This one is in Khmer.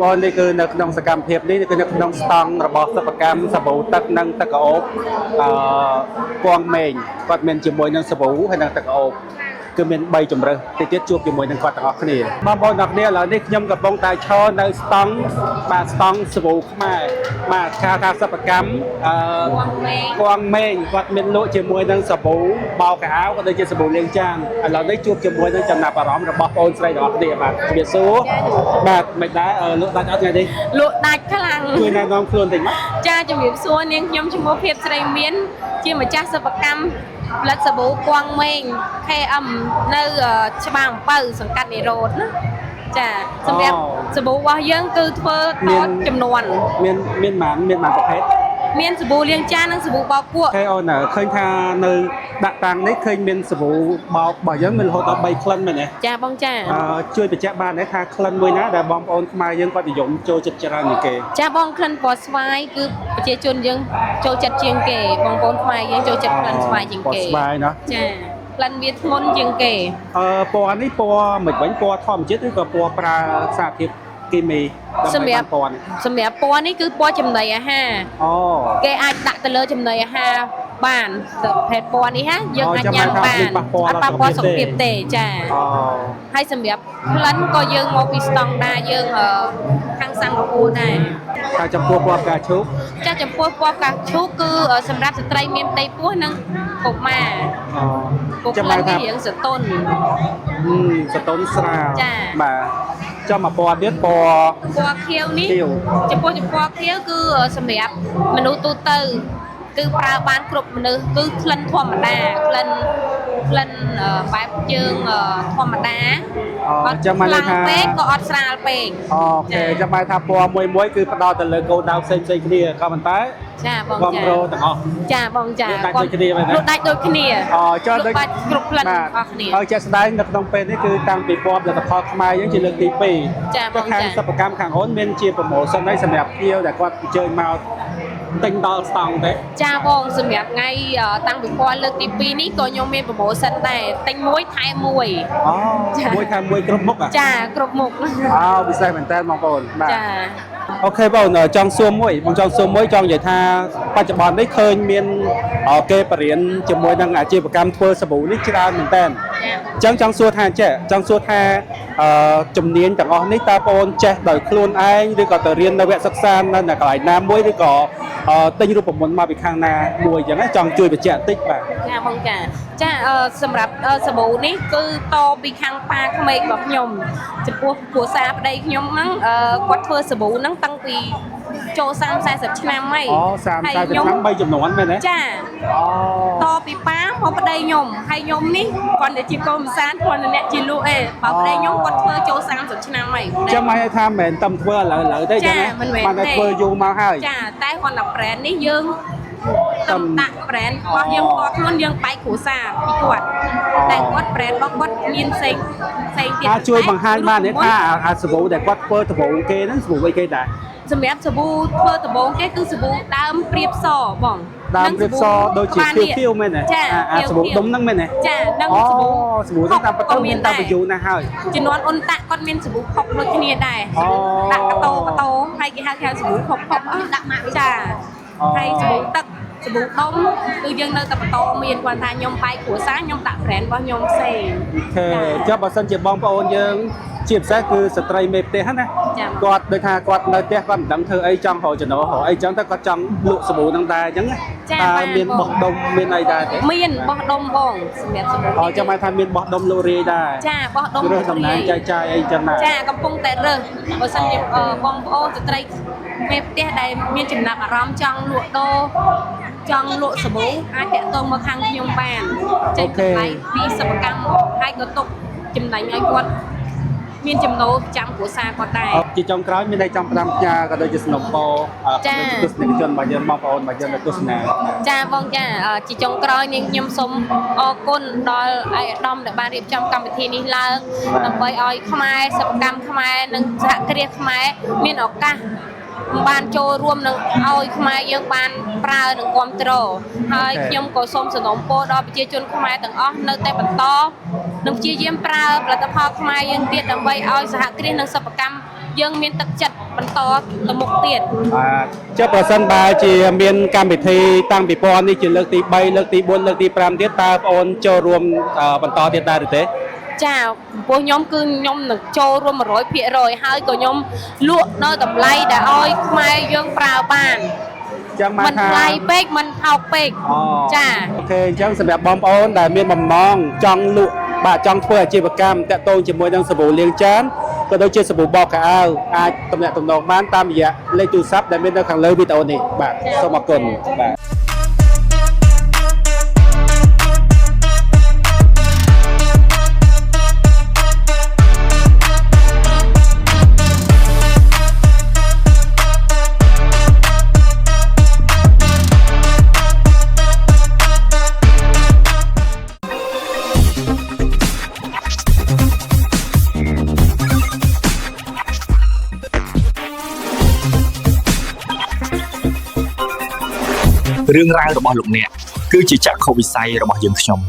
ប្អូននេះគឺនៅក្នុងសកម្មភាពនេះគឺនៅក្នុងស្តង់របស់សិប្បកម្មសាប៊ូទឹកនិងទឹកក្អូបពងមេងគាត់មានជាមួយនឹងសាប៊ូហើយនិងទឹកក្អូបគឺមាន3ជម្រើសតិចទៀតជួបជាមួយនឹងគាត់ទាំងអស់គ្នាបងប្អូនទាំងគ្នាឥឡូវនេះខ្ញុំកំពុងតែឈរនៅស្តង់ស្តង់សាប៊ូខ្មែរការសិប្បកម្មពងមេងគាត់មានលក់ជាមួយនឹងសាប៊ូបោកកៅអៅក៏ដូចជាសាប៊ូលាងចានឥឡូវនេះជួបជាមួយនឹងចំណាប់អារម្មណ៍របស់បងប្អូនស្រីទាំងអស់គ្នាបាទជំរាបសួរបាទមិនដែរលក់ដាច់អត់ថ្ងៃនេះលក់ដាច់ខ្លាំងជួយណែនាំខ្លួនតិចមកចាជំរាបសួរនាងខ្ញុំឈ្មោះភាពស្រីមានជាម្ចាស់សិប្បកម្មផលិតសាប៊ូពងមេង KM នៅច្បារអំពៅសង្កាត់និរោធណាចាសម្រាប់សាប៊ូរបស់យើងគឺធ្វើតចំនួនមានប្រភេទមានសាប៊ូលាងចាននិងសាប៊ូបោកគក់អូនឃើញថានៅដាក់តាំងនេះឃើញមានសាប៊ូបោករបស់យើងមានរហូតដល់3ក្លិនមែនទេចាបងចាជួយបញ្ជាក់បានទេថាក្លិនមួយណាដែលបងប្អូនខ្មែរយើងគាត់និយមចូលចិត្តច្រើនជាងគេចាបងក្លិនពណ៌ស្វាយគឺប្រជាជនយើងចូលចិត្តជាងគេបងប្អូនខ្មែរយើងចូលចិត្តក្លិនស្វាយជាងគេពណ៌ស្វាយណាចាក្លិនវាធ្ងន់ជាងគេពណ៌នេះពណ៌មិនវិញពណ៌ធម្មជាតិឬក៏ពណ៌ប្រើសារធាតុគីមីសម្រាប់ពណ៌នេះគឺពណ៌ចំណីអាហារគេអាចដាក់ទៅលើចំណីអាហារបានប្រភេទពណ៌នេះយើងអាចញ៉ាំបានអត់ប៉ះពាល់សុខភាពទេចាហើយសម្រាប់ក្លិនក៏យើងមកពីស្តង់ដារយើងខាងសិង្ហបុរីដែរតែចំពោះពណ៌ផ្កាឈូកចាចំពោះពណ៌ផ្កាឈូកគឺសម្រាប់ស្ត្រីមានផ្ទៃពោះនិងកុមារចាំមើលថារៀងសតុនស្រាលបាទចាំមកពណ៌ទៀតពណ៌ខៀវនេះចំពោះពណ៌ខៀវគឺសម្រាប់មនុស្សទូទៅគឺប្រើបានគ្រប់មនុស្សគឺក្លិនធម្មតាក្លិនបែបយើងធម្មតាចាំមកថាពេកក៏អត់ស្រាលពេកអូខេចាំមកថាពណ៌មួយគឺផ្ដោតទៅលើគោលដៅផ្សេងគ្នាក៏ប៉ុន្តែចាបងចាបងប្រូទាំងអស់ចាបងចាដាច់ដូចគ្នាមែនទេដាច់ដូចគ្នាចុះដូចគ្រប់ក្លិនអស់គ្នាហើយជាក់ស្ដែងនៅក្នុងពេលនេះគឺតាំងពីពណ៌ផលិតផលខ្មែរយើងជាលើកទី2ចាបងចាខាងសិប្បកម្មខាងអូនមានជាប្រម៉ូសិនឲ្យសម្រាប់ភ្ញៀវដែលគាត់អញ្ជើញមកទិញដល់ស្តង់ទេចាបងសម្រាប់ថ្ងៃតាំងពីពណ៌លើកទី2នេះក៏ខ្ញុំមានប្រម៉ូសិនដែរទិញមួយថែមមួយមួយថែមមួយគ្រប់មុខចាគ្រប់មុខពិសេសមែនតើបងប្អូនបាទចាអូខេបងចង់សួរមួយចង់និយាយថាបច្ចុប្បន្ននេះឃើញមានគេបរៀនជាមួយនឹងអាជីវកម្មធ្វើសាប៊ូនេះច្រើនមែនតើអញ្ចឹងចង់សួរថាជំនាញទាំងអស់នេះតើបងចេះដោយខ្លួនឯងឬក៏ទៅរៀននៅវគ្គសិក្សានៅកន្លែងណាមួយឬក៏ទិញរូបមន្តមកពីខាងណាមួយអញ្ចឹងចង់ជួយបញ្ជាក់បន្តិចបាទចាបងចាសម្រាប់សាប៊ូនេះគឺតពីខាងប៉ាក្មេករបស់ខ្ញុំចំពោះគ្រួសារប្តីខ្ញុំហ្នឹងគាត់ធ្វើសាប៊ូហ្នឹងតាំងពីចូល30-40ឆ្នាំហើយ30-40ឆ្នាំ3ចំនួនមែនទេចាតពីប៉ាមកប្តីខ្ញុំហើយខ្ញុំនេះគាត់តែជាកូនម្សានគាត់អ្នកជាលក់ឯងបើប្តីខ្ញុំគាត់ធ្វើចូល30ឆ្នាំហើយចាំមកថាមិនមែនតំធ្វើឥឡូវទេចឹងណាបានតែធ្វើយូរមកហើយចាតែគាត់តែ brand នេះយើងតំដាក់ brand របស់យើងផ្ទាល់ខ្លួនយើងបែកគ្រួសារពីគាត់តែគាត់ brand របស់គាត់មានផ្សេងទៀតជួយបង្ហាញបានទេថាអាសាប៊ូដែលគាត់ធ្វើដំបូងគេហ្នឹងសាប៊ូអីគេដែរសម្រាប់សាប៊ូធ្វើដំបូងគេគឺសាប៊ូដើមព្រាបសបងដើមព្រាបសដូចជាភៀវមែនទេអាសាប៊ូដុំហ្នឹងមែនទេចានឹងសាប៊ូហ្នឹងតាមបន្តមានតាមបញ្យូរណាស់ហើយជំនាន់អ៊ុនតាក់គាត់មានសាប៊ូផុកដូចគ្នាដែរដាក់កតោហើយគេហៅសាប៊ូផុកដាក់ម៉ាក់ចាហើយសាប៊ូទឹកសាប៊ូដុំគឺយើងនៅតែបន្តមានគាត់ថាខ្ញុំបែកគ្រួសារខ្ញុំដាក់ brand របស់ខ្ញុំផ្សេងចុះបើសិនជាបងប្អូនយើងជាពិសេសគឺស្ត្រីមេផ្ទះណាគាត់ដូចថាគាត់នៅផ្ទះគាត់មិនដឹងធ្វើអីចង់រកចំណូលអីចឹងទៅគាត់ចង់លក់សាប៊ូហ្នឹងដែរអញ្ចឹងមានបោះដុំមានអីដែរទេមានបោះដុំបងសម្រាប់សាប៊ូចាំមកថាមានបោះដុំលក់រាយដែរចាបោះដុំរើសតំណែងចាយអីចឹងណាចាកំពុងតែរើសបើសិនជាបងប្អូនស្ត្រីមេផ្ទះដែលមានចំណាប់អារម្មណ៍ចង់លក់ដូរចង់លក់សាប៊ូអាចតាក់ទងមកខាងខ្ញុំបានចេញតម្លៃពីសិប្បកម្មហើយក៏ទុកចំណេញឲ្យគាត់មានចំណូលចាំគ្រួសារគាត់ដែរជាចុងក្រោយមានន័យចង់ផ្ដាំផ្ញើក៏ដូចជាสนុំពរទស្សនិកជនរបស់យើងបងប្អូនរបស់យើងនៅទស្សនាចាបងចាជាចុងក្រោយនាងខ្ញុំសូមអរគុណដល់ឯកឧត្តមដែលបានរៀបចំកម្មវិធីនេះឡើងដើម្បីឲ្យខ្មែរសិប្បកម្មខ្មែរនិងសហគ្រាសខ្មែរមានឱកាសបានចូលរួមនឹងឲ្យខ្មែរយើងបានប្រើនិងគ្រប់គ្រងហើយខ្ញុំក៏សូមសនំពរដល់ប្រជាជនខ្មែរទាំងអស់នៅតែបន្តនិងព្យាយាមប្រើផលិតផលខ្មែរយើងទៀតដើម្បីឲ្យសហគ្រាសនិងសិប្បកម្ម យើងមានទឹកចិត្តបន្តទៅមុខទៀត ចុះប្រសិនបើជាមានកម្មវិធីតាំងពីពណ៌នេះជាលើកទី3លើកទី4លើកទី5ទៀតតើបងអូនចូលរួមបន្តទៀតដែរឬទេ ចាព្រោះខ្ញុំគឺខ្ញុំនឹងចូលរួម 100% ហើយក៏ខ្ញុំលក់នៅតម្លៃដែលឲ្យខ្មែរយើងប្រើបាន ចឹងមក មិន ថា ថ្លៃពេកមិនថោកពេកចា អូខេអញ្ចឹងសម្រាប់បងប្អូនដែលមានបំណងចង់លក់បាទចង់ធ្វើអាជីវកម្មតាក់ទងជាមួយនឹងសាប៊ូលាងចានក៏ដូចជាសាប៊ូបោកខោអាវអាចទំនាក់ទំនងបានតាមរយៈលេខទូរស័ព្ទដែលមាននៅខាងលើវីដេអូនេះបាទសូមអរគុណបាទ រឿងរ៉ាវរបស់លោកអ្នកគឺជាចក្ខុវិស័យរបស់យើងខ្ញុំ